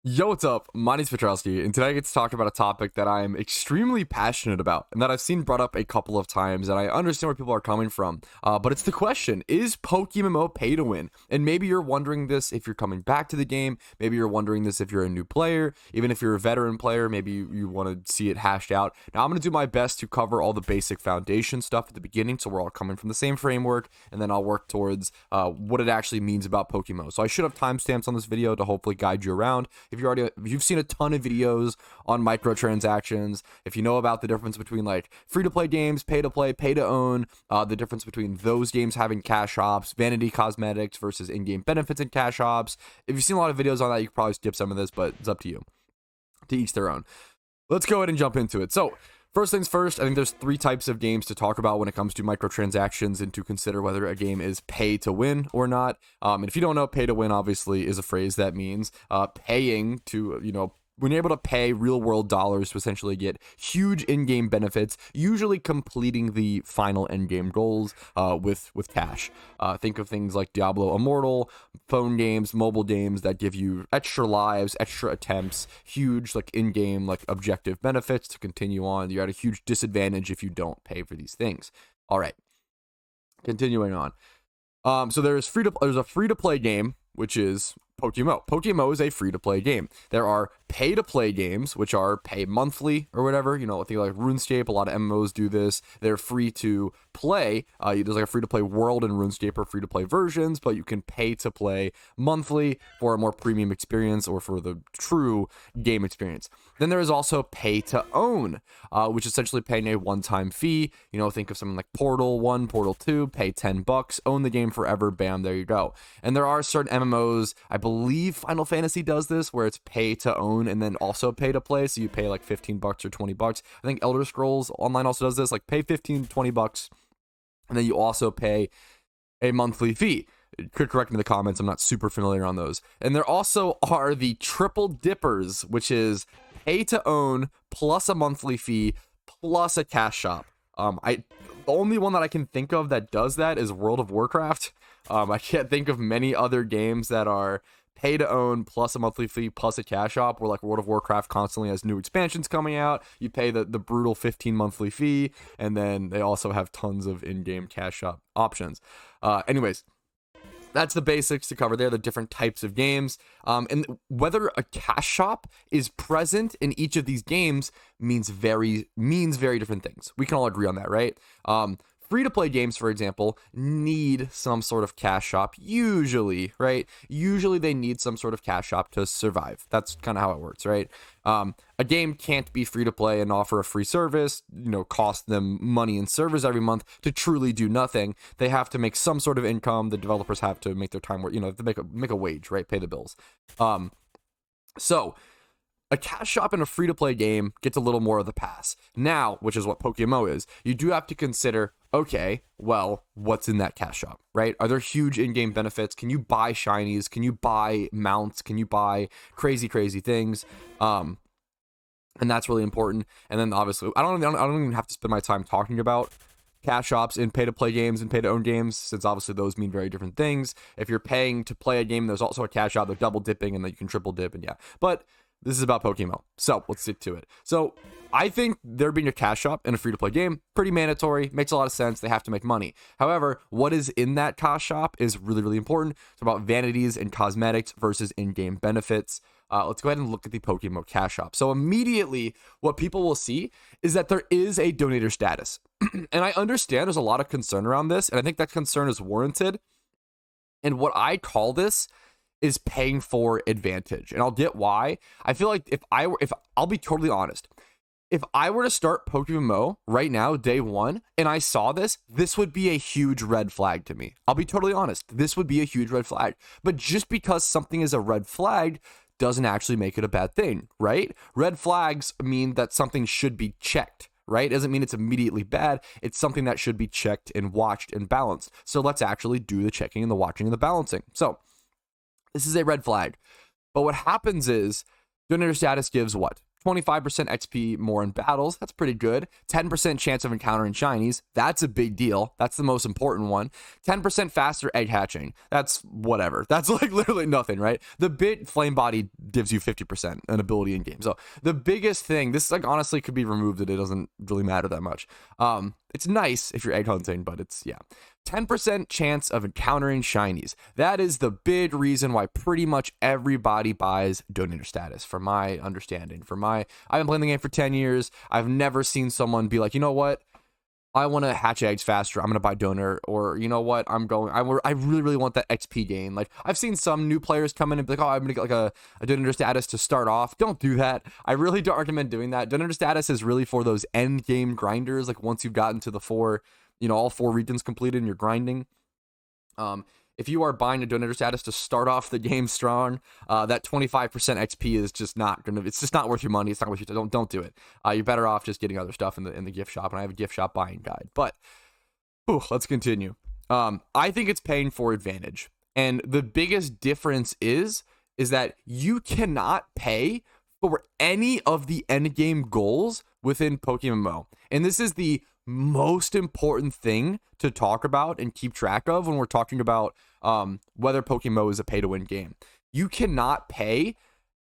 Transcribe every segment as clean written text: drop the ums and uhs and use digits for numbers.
Yo, what's up? My name's Patrouski, and today I get to talk about a topic that I'm extremely passionate about and that I've seen brought up a couple of times, and I understand where people are coming from. But it's the question, is PokeMMO pay to win? And maybe you're wondering this if you're coming back to the game, maybe you're wondering this if you're a new player, even if you're a veteran player, maybe you want to see it hashed out. Now, I'm going to do my best to cover all the basic foundation stuff at the beginning, so we're all coming from the same framework, and then I'll work towards what it actually means about PokeMMO. So I should have timestamps on this video to hopefully guide you around. If you've seen a ton of videos on microtransactions, if you know about the difference between like free to play games, pay to play, pay to own, the difference between those games having cash ops, vanity cosmetics versus in-game benefits and cash ops. If you've seen a lot of videos on that, you could probably skip some of this, but it's up to you. To each their own. Let's go ahead and jump into it. So, first things first, I think there's three types of games to talk about when it comes to microtransactions and to consider whether a game is pay to win or not. And if you don't know, pay to win obviously is a phrase that means paying to, when you're able to pay real world dollars to essentially get huge in-game benefits, usually completing the final end-game goals with cash. Think of things like Diablo Immortal, phone games, mobile games that give you extra lives, extra attempts, huge like in-game like objective benefits to continue on. You're at a huge disadvantage if you don't pay for these things. All right, continuing on. So there's a free-to-play game, which is PokeMMO. PokeMMO is a free-to-play game. There are pay-to-play games, which are pay monthly or whatever. I think like RuneScape, a lot of MMOs do this. They're free to play. There's like a free-to-play world in RuneScape or free-to-play versions, but you can pay to play monthly for a more premium experience or for the true game experience. Then there is also pay to own, which is essentially paying a one-time fee. Think of something like Portal 1, Portal 2, pay $10, own the game forever, bam, there you go. And there are certain MMOs, I believe Final Fantasy does this, where it's pay to own and then also pay to play, so you pay like $15 or $20. I think Elder Scrolls Online also does this, like pay $15-$20, and then you also pay a monthly fee. You could correct me in the comments, I'm not super familiar on those. And there also are the triple dippers, which is pay to own plus a monthly fee plus a cash shop. The only one that I can think of that does that is World of Warcraft. I can't think of many other games that are pay to own plus a monthly fee plus a cash shop, where like World of Warcraft constantly has new expansions coming out. You pay the brutal 15 monthly fee, and then they also have tons of in-game cash shop options. Anyways, that's the basics to cover there, the different types of games. And whether a cash shop is present in each of these games means very different things. We can all agree on that, right? Free-to-play games, for example, need some sort of cash shop, usually, right? Usually they need some sort of cash shop to survive. That's kind of how it works, right? A game can't be free-to-play and offer a free service, cost them money in servers every month to truly do nothing. They have to make some sort of income. The developers have to make their time work, to make a wage, right? Pay the bills. So a cash shop in a free-to-play game gets a little more of the pass. Now, which is what PokeMMO is, you do have to consider, okay, well, what's in that cash shop, right? Are there huge in-game benefits? Can you buy shinies? Can you buy mounts? Can you buy crazy things? And that's really important. And then obviously, I don't even have to spend my time talking about cash shops in pay-to-play games and pay-to-own games, since obviously those mean very different things. If you're paying to play a game, there's also a cash shop. They're double dipping, and then you can triple dip, and yeah. But this is about PokeMMO, so let's stick to it. So I think there being a cash shop in a free-to-play game, pretty mandatory, makes a lot of sense. They have to make money. However, what is in that cash shop is really important. It's about vanities and cosmetics versus in-game benefits. Let's go ahead and look at the PokeMMO cash shop. So immediately, what people will see is that there is a donator status. And I understand there's a lot of concern around this, and I think that concern is warranted. And what I call this is paying for advantage, and I'll get why. I feel like if I'll be totally honest, if I were to start PokeMMO right now, day one, and I saw this would be a huge red flag to me. I'll be totally honest. This would be a huge red flag. But just because something is a red flag doesn't actually make it a bad thing, right? Red flags mean that something should be checked, right? It doesn't mean it's immediately bad. It's something that should be checked and watched and balanced. So let's actually do the checking and the watching and the balancing. So this is a red flag. But what happens is donator status gives what? 25% XP more in battles. That's pretty good. 10% chance of encountering shinies. That's a big deal. That's the most important one. 10% faster egg hatching. That's whatever. That's like literally nothing, right? The bit flame body gives you 50% an ability in game. So the biggest thing, this like honestly could be removed and it doesn't really matter that much. It's nice if you're egg hunting, but it's, yeah. 10% chance of encountering shinies. That is the big reason why pretty much everybody buys donator status, from my understanding. I've been playing the game for 10 years. I've never seen someone be like, you know what? I want to hatch eggs faster. I'm going to buy donor. Or, you know what? I really, really want that XP gain. Like, I've seen some new players come in and be like, oh, I'm going to get like a donator status to start off. Don't do that. I really don't recommend doing that. Donator status is really for those end game grinders. Like, once you've gotten to the all 4 regions completed and you're grinding. If you are buying a donator status to start off the game strong, that 25% XP is just not it's just not worth your money. It's not worth your don't do it. You're better off just getting other stuff in the gift shop, and I have a gift shop buying guide. But let's continue. I think it's paying for advantage. And the biggest difference is that you cannot pay for any of the end game goals within PokeMMO. And this is the most important thing to talk about and keep track of when we're talking about whether PokeMMO is a pay-to-win game. You cannot pay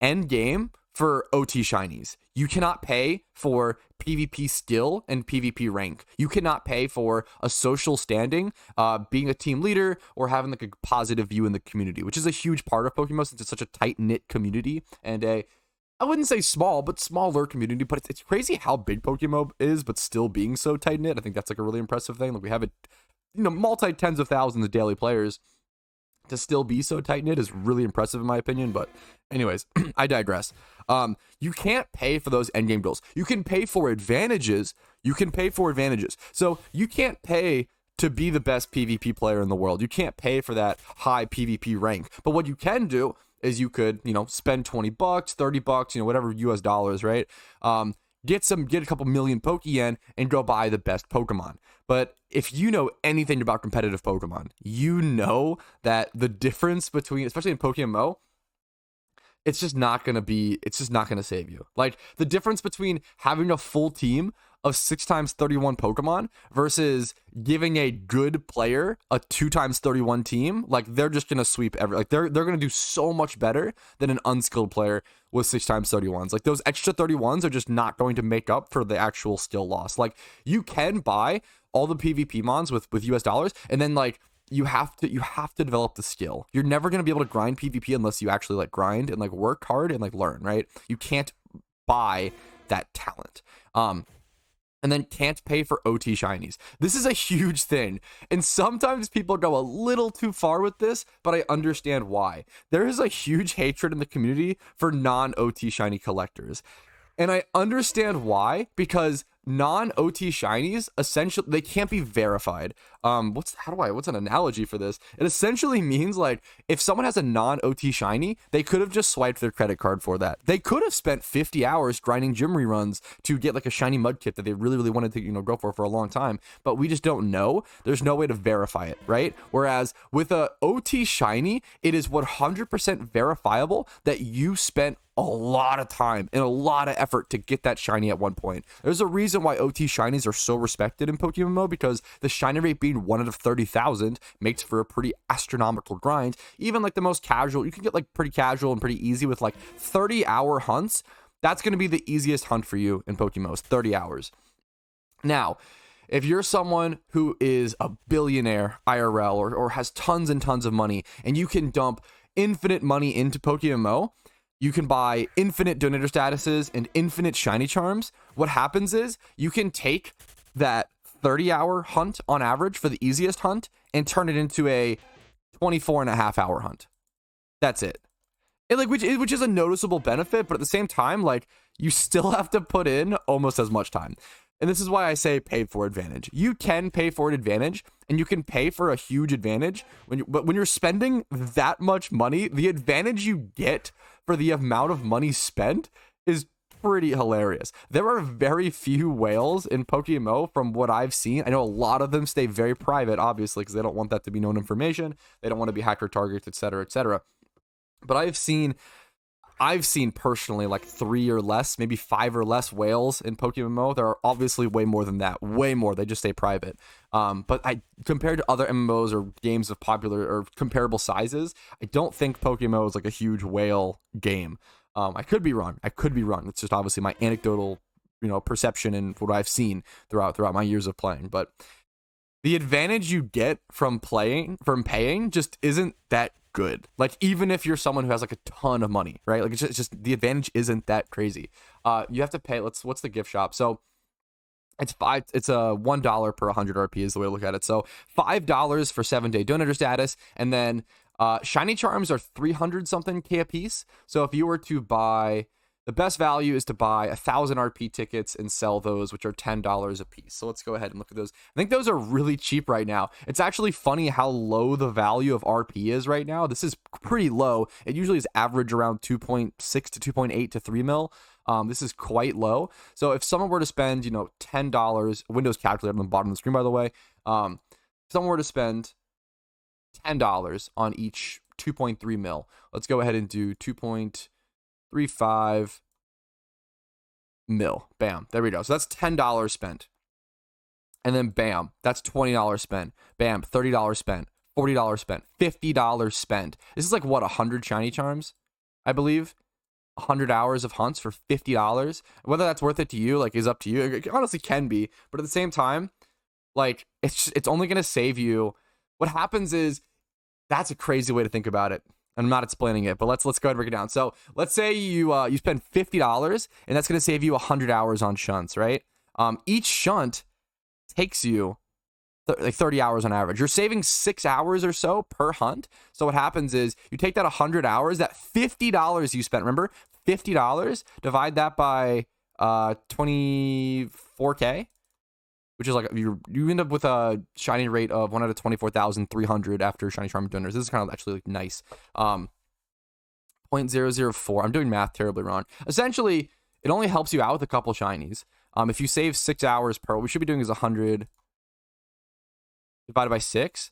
end game for OT shinies. You cannot pay for PvP skill and PvP rank. You cannot pay for a social standing, being a team leader, or having like a positive view in the community, which is a huge part of PokeMMO since it's such a tight-knit community and I wouldn't say small, but smaller community. But it's crazy how big PokeMMO is, but still being so tight knit. I think that's like a really impressive thing. Like, we have multi tens of thousands of daily players. To still be so tight knit is really impressive in my opinion. But anyways, I digress. You can't pay for those end game goals. You can pay for advantages. So you can't pay to be the best PvP player in the world. You can't pay for that high PvP rank. But what you can do is you could, spend $20, $30, whatever US dollars, right? Get a couple million Pokeyen and go buy the best Pokemon. But if you know anything about competitive Pokemon, you know that the difference between, especially in PokeMMO, it's just not going to save you. Like, the difference between having a full team of 6 times 31 Pokemon versus giving a good player a 2 times 31 team, like, they're just going to sweep they're going to do so much better than an unskilled player with 6 times 31s. Like, those extra 31s are just not going to make up for the actual skill loss. Like, you can buy all the PvP mons with US dollars, and then like, you have to develop the skill. You're never going to be able to grind PvP unless you actually like grind and like work hard and like learn, right? You can't buy that talent. And then can't pay for OT shinies. This is a huge thing. And sometimes people go a little too far with this, but I understand why. There is a huge hatred in the community for non-OT shiny collectors. And I understand why, because non-OT shinies, essentially, they can't be verified. What's an analogy for this? It essentially means, like, if someone has a non-OT shiny, they could have just swiped their credit card for that. They could have spent 50 hours grinding gym reruns to get like a shiny mudkip that they really, really wanted to, go for a long time, but we just don't know. There's no way to verify it, right? Whereas with a OT shiny, it is 100% verifiable that you spent a lot of time and a lot of effort to get that shiny at one point. There's a reason why OT shinies are so respected in PokeMMO, because the shiny rate being 1 out of 30,000 makes for a pretty astronomical grind. Even like the most casual, you can get like pretty casual and pretty easy with like 30-hour hunts. That's going to be the easiest hunt for you in PokeMMO, 30 hours. Now, if you're someone who is a billionaire IRL or has tons and tons of money, and you can dump infinite money into PokeMMO, you can buy infinite donator statuses and infinite shiny charms. What happens is you can take that 30-hour hunt on average for the easiest hunt and turn it into a 24.5-hour hunt. That's it. Which is a noticeable benefit, but at the same time, like, you still have to put in almost as much time. And this is why I say pay for advantage. You can pay for an advantage, and you can pay for a huge advantage. But when you're spending that much money, the advantage you get for the amount of money spent is pretty hilarious. There are very few whales in PokeMMO from what I've seen. I know a lot of them stay very private, obviously, because they don't want that to be known information. They don't want to be hacker targets, etc., etc. But I've seen I've seen personally like 3 or less, maybe 5 or less whales in PokeMMO. There are obviously way more than that, way more. They just stay private. But compared to other MMOs or games of popular or comparable sizes, I don't think PokeMMO is like a huge whale game. I could be wrong. It's just obviously my anecdotal, perception and what I've seen throughout my years of playing. But the advantage you get from paying just isn't that good. Like, even if you're someone who has like a ton of money, right? Like, it's just the advantage isn't that crazy. You have to pay. What's the gift shop? So it's $1 per 100 RP is the way to look at it. So $5 for 7-day donator status, and then shiny charms are 300 something K a piece. So if you were to buy, the best value is to buy 1,000 RP tickets and sell those, which are $10 a piece. So let's go ahead and look at those. I think those are really cheap right now. It's actually funny how low the value of RP is right now. This is pretty low. It usually is average around 2.6 to 2.8 to 3 mil. This is quite low. So if someone were to spend, $10, Windows calculator on the bottom of the screen, by the way, if someone were to spend $10 on each 2.3 mil, let's go ahead and do 2.35 mil. Bam. There we go. So that's $10 spent. And then bam, that's $20 spent. Bam, $30 spent. $40 spent. $50 spent. This is like what, 100 shiny charms, I believe. 100 hours of hunts for $50. Whether that's worth it to you, like, is up to you. It honestly can be, but at the same time, like, it's only going to save you. What happens is, that's a crazy way to think about it. I'm not explaining it, but let's go ahead and break it down. So let's say you spend $50, and that's going to save you 100 hours on shunts, right? Each shunt takes you like 30 hours on average. You're saving 6 hours or so per hunt. So what happens is you take that 100 hours, that $50 you spent, remember, $50, divide that by 24K, which is like, you end up with a shiny rate of 1 out of 24,300 after shiny charm donors. This is kind of actually like nice. 0.004. I'm doing math terribly wrong. Essentially, it only helps you out with a couple shinies. If you save 6 hours per, what we should be doing is 100 divided by 6.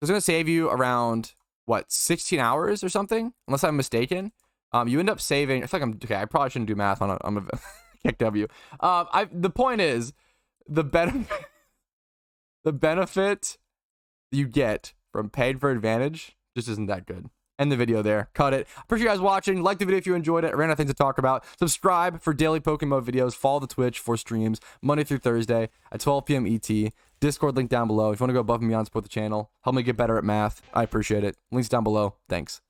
It's going to save you around, what, 16 hours or something? Unless I'm mistaken. You end up saving, I feel like okay, I probably shouldn't do math on a kick W. The point is, the benefit you get from paid for advantage just isn't that good. End the video there. Cut it. Appreciate you guys watching. Like the video if you enjoyed it. I ran out of things to talk about. Subscribe for daily PokeMMO videos. Follow the Twitch for streams Monday through Thursday at 12 p.m. ET. Discord link down below. If you want to go above and beyond, support the channel, help me get better at math, I appreciate it. Links down below. Thanks.